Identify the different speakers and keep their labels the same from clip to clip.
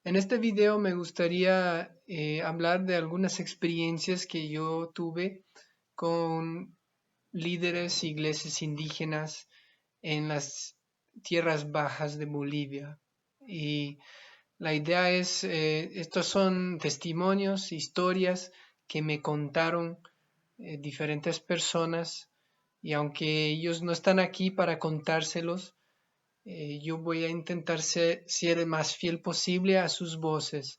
Speaker 1: En este video me gustaría hablar de algunas experiencias que yo tuve con líderes e iglesias indígenas en las tierras bajas de Bolivia. Y la idea es, estos son testimonios, historias que me contaron diferentes personas y aunque ellos no están aquí para contárselos, yo voy a intentar ser el más fiel posible a sus voces.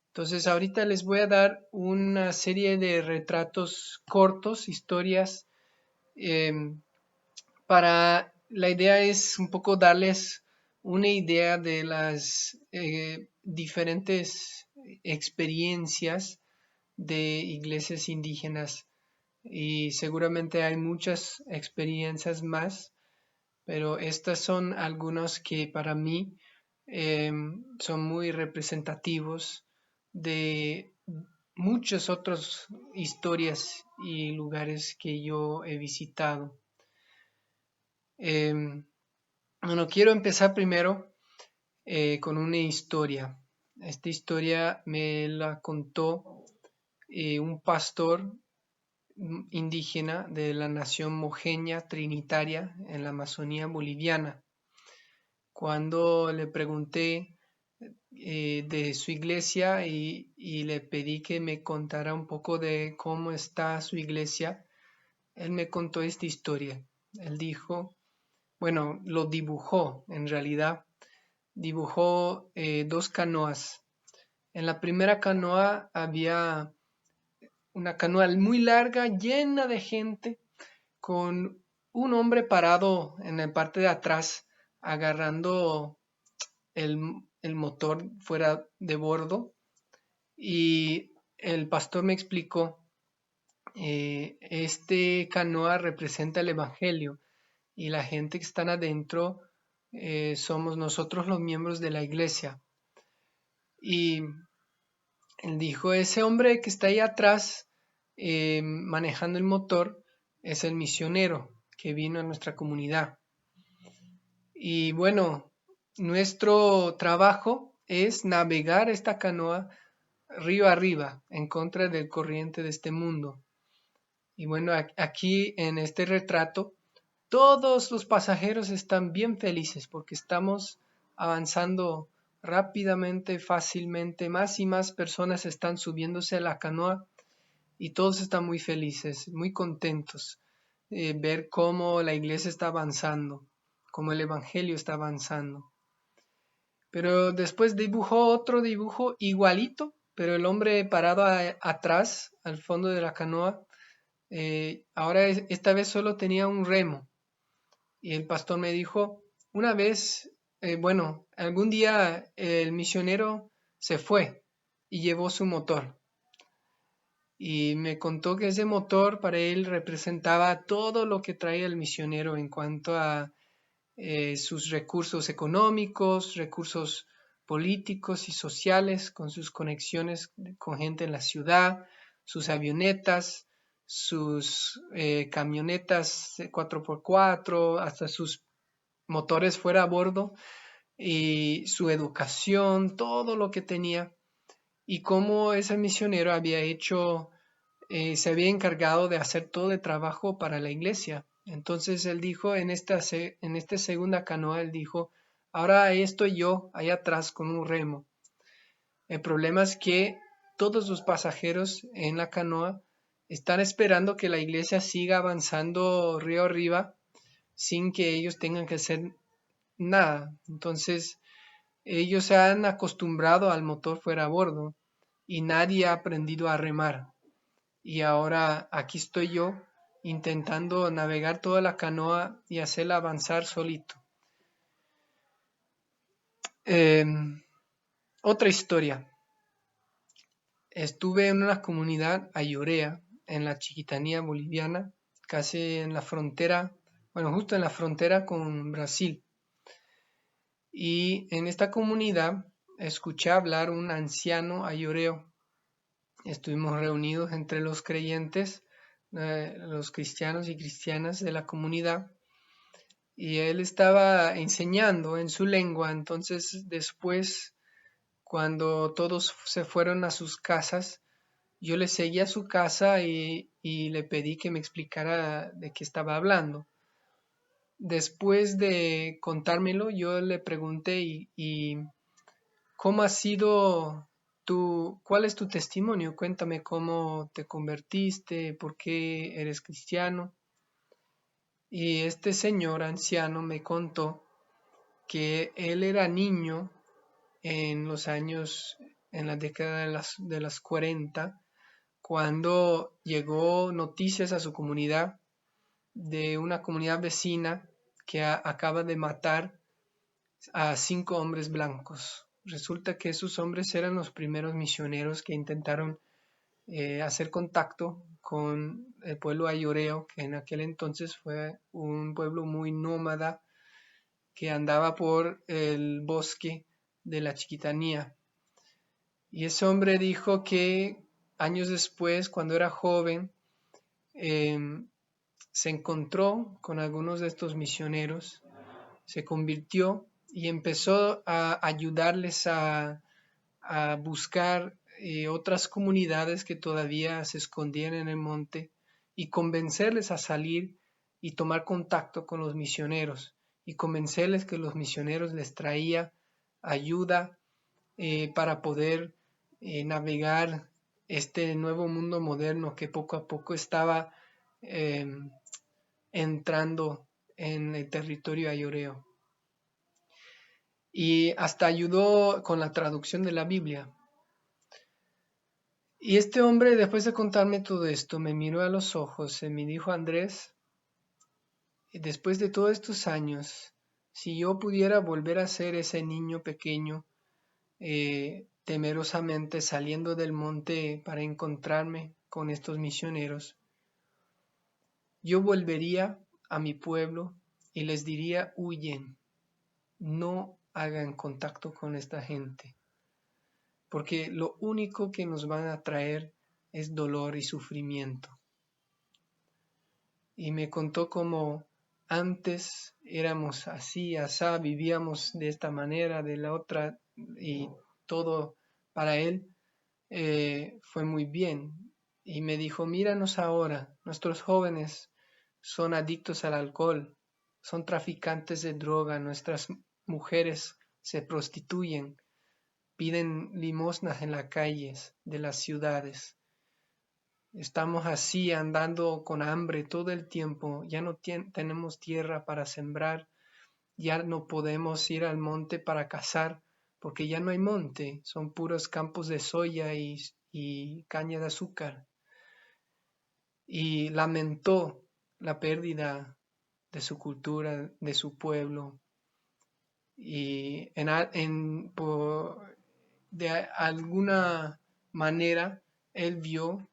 Speaker 1: Entonces, ahorita les voy a dar una serie de retratos cortos, historias, em, la idea es un poco darles una idea de las diferentes experiencias de iglesias indígenas y seguramente hay muchas experiencias más, pero estas son algunos que para mí son muy representativos de muchas otras historias y lugares que yo he visitado. Em, bueno, quiero empezar primero con una historia. Esta historia me la contó un pastor indígena de la nación mojeña trinitaria en la Amazonía boliviana. Cuando le pregunté de su iglesia y le pedí que me contara un poco de cómo está su iglesia, él me contó esta historia. Él dijo, bueno, lo dibujó en realidad, dibujó dos canoas. En la primera canoa había una canoa muy larga, llena de gente, con un hombre parado en la parte de atrás, agarrando el motor fuera de bordo. Y el pastor me explicó, este canoa representa el Evangelio y la gente que están adentro somos nosotros los miembros de la iglesia. Y él dijo, ese hombre que está ahí atrás manejando el motor es el misionero que vino a nuestra comunidad. Y bueno, nuestro trabajo es navegar esta canoa río arriba en contra del corriente de este mundo. Y bueno, aquí en este retrato, todos los pasajeros están bien felices porque estamos avanzando rápidamente, fácilmente, más y más personas están subiéndose a la canoa y todos están muy felices, muy contentos ver cómo la iglesia está avanzando, cómo el evangelio está avanzando. Pero después dibujó otro dibujo igualito, pero el hombre parado atrás, al fondo de la canoa, ahora esta vez solo tenía un remo. Y el pastor me dijo, una vez, bueno, algún día el misionero se fue y llevó su motor. Y me contó que ese motor para él representaba todo lo que traía el misionero en cuanto a sus recursos económicos, recursos políticos y sociales, con sus conexiones con gente en la ciudad, sus avionetas, sus camionetas 4x4, hasta sus motores fuera a bordo, y su educación, todo lo que tenía, y cómo ese misionero había hecho, se había encargado de hacer todo el trabajo para la iglesia. Entonces él dijo, en esta segunda canoa, él dijo, ahora ahí estoy yo, ahí atrás con un remo. El problema es que todos los pasajeros en la canoa están esperando que la iglesia siga avanzando río arriba sin que ellos tengan que hacer nada. Entonces ellos se han acostumbrado al motor fuera a bordo y nadie ha aprendido a remar. Y ahora aquí estoy yo intentando navegar toda la canoa y hacerla avanzar solito. Eh, Otra historia. Estuve en una comunidad ayorea en la Chiquitanía boliviana, casi en la frontera, bueno, justo en la frontera con Brasil. Y en esta comunidad escuché hablar un anciano ayoreo. Estuvimos reunidos entre los creyentes, los cristianos y cristianas de la comunidad, y él estaba enseñando en su lengua. Entonces después, Cuando todos se fueron a sus casas, yo le seguí a su casa y le pedí que me explicara de qué estaba hablando. Después de contármelo, yo le pregunté y ¿cómo ha sido cuál es tu testimonio? Cuéntame cómo te convertiste, por qué eres cristiano. Y este señor anciano me contó que él era niño en los años, en la década de las 40, cuando llegó noticias a su comunidad de una comunidad vecina que acaba de matar a 5 hombres blancos. Resulta que esos hombres eran los primeros misioneros que intentaron hacer contacto con el pueblo ayoreo, que en aquel entonces fue un pueblo muy nómada que andaba por el bosque de la Chiquitanía. Y ese hombre dijo que años después, cuando era joven, se encontró con algunos de estos misioneros, se convirtió y empezó a ayudarles a buscar otras comunidades que todavía se escondían en el monte y convencerles a salir y tomar contacto con los misioneros y convencerles que los misioneros les traía ayuda para poder navegar este nuevo mundo moderno que poco a poco estaba eh, entrando en el territorio ayoreo. Y hasta ayudó con la traducción de la Biblia. Y este hombre, después de contarme todo esto, me miró a los ojos y me dijo: Andrés, después de todos estos años, si yo pudiera volver a ser ese niño pequeño, temerosamente saliendo del monte para encontrarme con estos misioneros, yo volvería a mi pueblo y les diría: huyen, no hagan contacto con esta gente, porque lo único que nos van a traer es dolor y sufrimiento. Y me contó cómo antes éramos así, asá, vivíamos de esta manera, de la otra, y todo para él fue muy bien. Y me dijo: míranos ahora, nuestros jóvenes son adictos al alcohol, son traficantes de droga, nuestras mujeres se prostituyen, piden limosnas en las calles de las ciudades. Estamos así andando con hambre todo el tiempo, ya no tenemos tierra para sembrar, ya no podemos ir al monte para cazar, porque ya no hay monte, son puros campos de soya y caña de azúcar. Y lamentó la pérdida de su cultura, de su pueblo, y de alguna manera él vio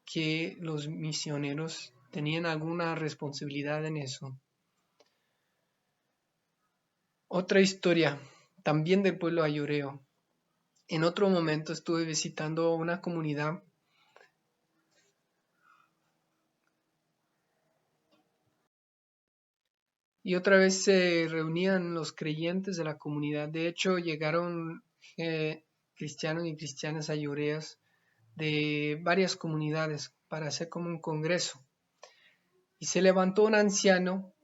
Speaker 1: que los misioneros tenían alguna responsabilidad en eso. Otra historia, también del pueblo ayoreo. En otro momento estuve visitando una comunidad y otra vez se reunían los creyentes de la comunidad. De hecho, llegaron cristianos y cristianas ayoreas de varias comunidades para hacer como un congreso. Y se levantó un anciano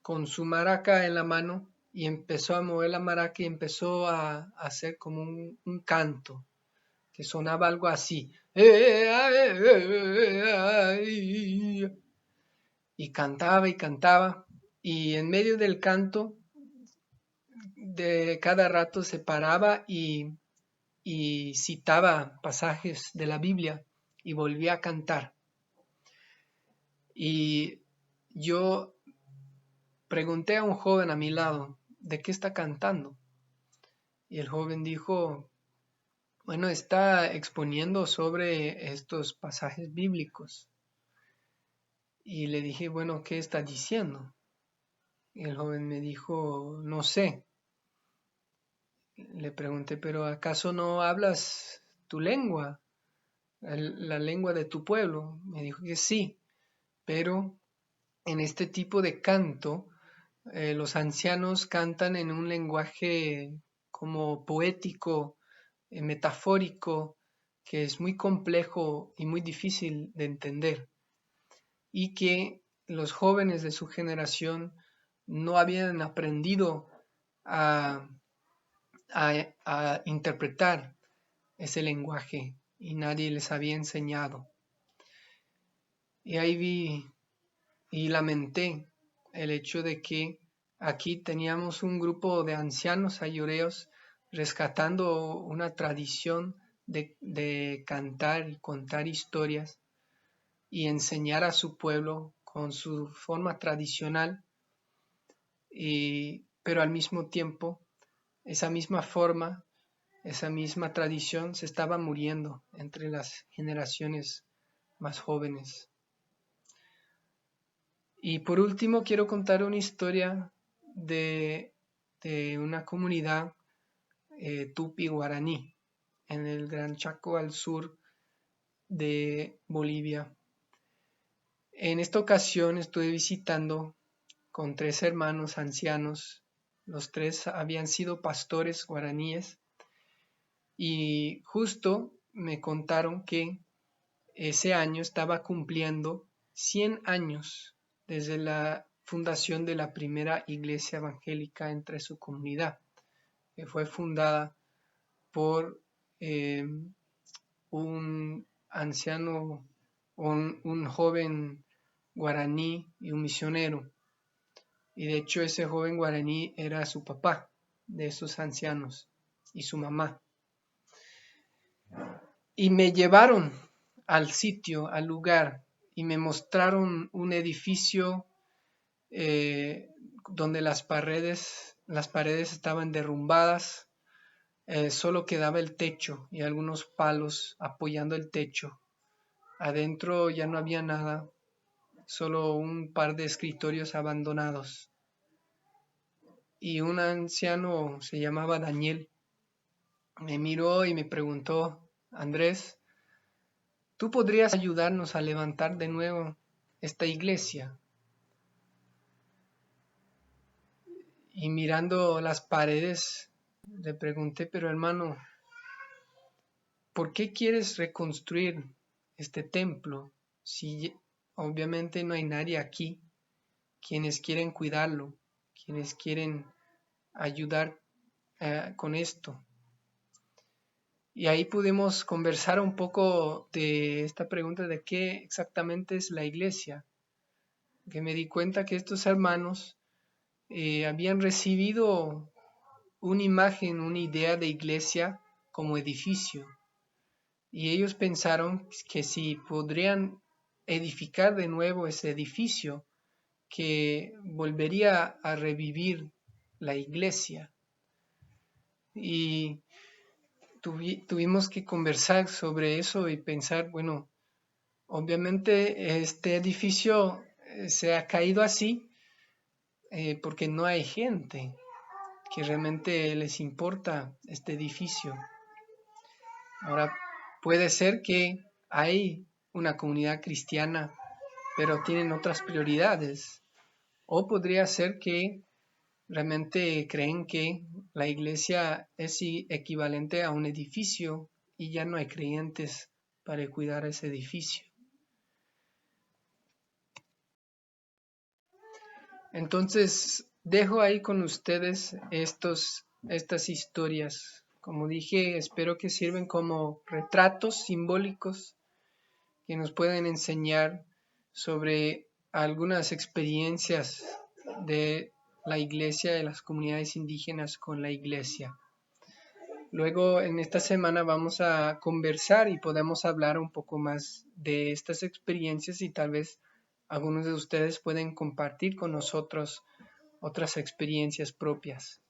Speaker 1: con su maraca en la mano y empezó a mover la maraca y empezó a hacer como un canto que sonaba algo así. Y cantaba y cantaba. Y en medio del canto, de cada rato se paraba y citaba pasajes de la Biblia y volvía a cantar. Y yo pregunté a un joven a mi lado: ¿de qué está cantando? Y el joven dijo: bueno, está exponiendo sobre estos pasajes bíblicos. Y le dije: bueno, ¿qué está diciendo? Y el joven me dijo: no sé. Le pregunté: pero ¿acaso no hablas tu lengua, la lengua de tu pueblo? Me dijo que sí, pero en este tipo de canto, los ancianos cantan en un lenguaje como poético, metafórico que es muy complejo y muy difícil de entender, y que los jóvenes de su generación no habían aprendido a, a interpretar ese lenguaje y nadie les había enseñado. Y ahí vi y lamenté el hecho de que aquí teníamos un grupo de ancianos ayoreos rescatando una tradición de cantar y contar historias y enseñar a su pueblo con su forma tradicional, pero al mismo tiempo esa misma forma, esa misma tradición se estaba muriendo entre las generaciones más jóvenes. Y por último quiero contar una historia de, de una comunidad tupi guaraní en el Gran Chaco al sur de Bolivia. En esta ocasión estuve visitando con 3 hermanos ancianos. Los 3 habían sido pastores guaraníes y justo me contaron que ese año estaba cumpliendo 100 años desde la fundación de la primera iglesia evangélica entre su comunidad, que fue fundada por un anciano, un joven guaraní y un misionero. Y de hecho ese joven guaraní era su papá de esos ancianos y su mamá. Y me llevaron al sitio, al lugar, y me mostraron un edificio donde las paredes estaban derrumbadas, solo quedaba el techo y algunos palos apoyando el techo. Adentro ya no había nada, solo un par de escritorios abandonados. Y un anciano, se llamaba Daniel, me miró y me preguntó: Andrés, ¿tú podrías ayudarnos a levantar de nuevo esta iglesia? Y mirando las paredes, le pregunté: pero hermano, ¿por qué quieres reconstruir este templo si obviamente no hay nadie aquí quienes quieren cuidarlo, quienes quieren ayudar con esto? Y ahí pudimos conversar un poco de esta pregunta de qué exactamente es la iglesia, que me di cuenta que estos hermanos habían recibido una imagen, una idea de iglesia como edificio, y ellos pensaron que si podrían edificar de nuevo ese edificio, que volvería a revivir la iglesia. Y tuvimos que conversar sobre eso y pensar, bueno, obviamente este edificio se ha caído así porque no hay gente que realmente les importa este edificio. Ahora, puede ser que hay una comunidad cristiana, pero tienen otras prioridades. O podría ser que realmente creen que la iglesia es equivalente a un edificio y ya no hay creyentes para cuidar ese edificio. Entonces, dejo ahí con ustedes estas historias. Como dije, espero que sirven como retratos simbólicos que nos pueden enseñar sobre algunas experiencias de la iglesia, de las comunidades indígenas con la iglesia. Luego en esta semana vamos a conversar y podemos hablar un poco más de estas experiencias y tal vez algunos de ustedes pueden compartir con nosotros otras experiencias propias.